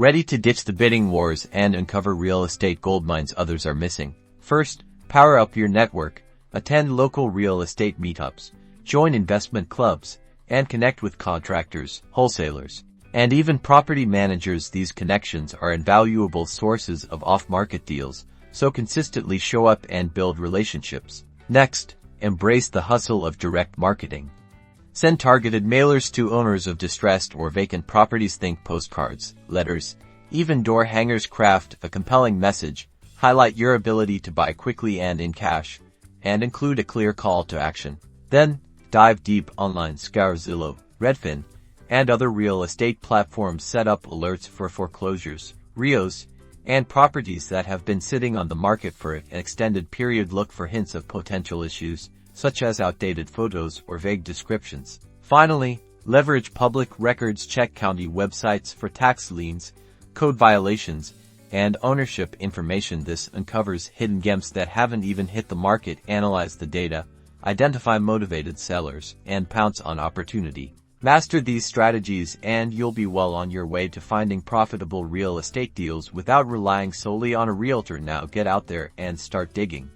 Ready to ditch the bidding wars and uncover real estate goldmines others are missing? First, power up your network, attend local real estate meetups, join investment clubs, and connect with contractors, wholesalers, and even property managers. These connections are invaluable sources of off-market deals, so consistently show up and build relationships. Next, embrace the hustle of direct marketing. Send targeted mailers to owners of distressed or vacant properties. Think postcards, letters, even door hangers. Craft a compelling message, highlight your ability to buy quickly and in cash, and include a clear call to action. Then, dive deep online. Scour Zillow, Redfin, and other real estate platforms. Set up alerts for foreclosures, REOs, and properties that have been sitting on the market for an extended period. Look for hints of potential issues, such as outdated photos or vague descriptions. Finally, leverage public records. Check county websites for tax liens, code violations, and ownership information. This uncovers hidden gems that haven't even hit the market. Analyze the data, identify motivated sellers, and pounce on opportunity. Master these strategies and you'll be well on your way to finding profitable real estate deals without relying solely on a realtor. Now get out there and start digging.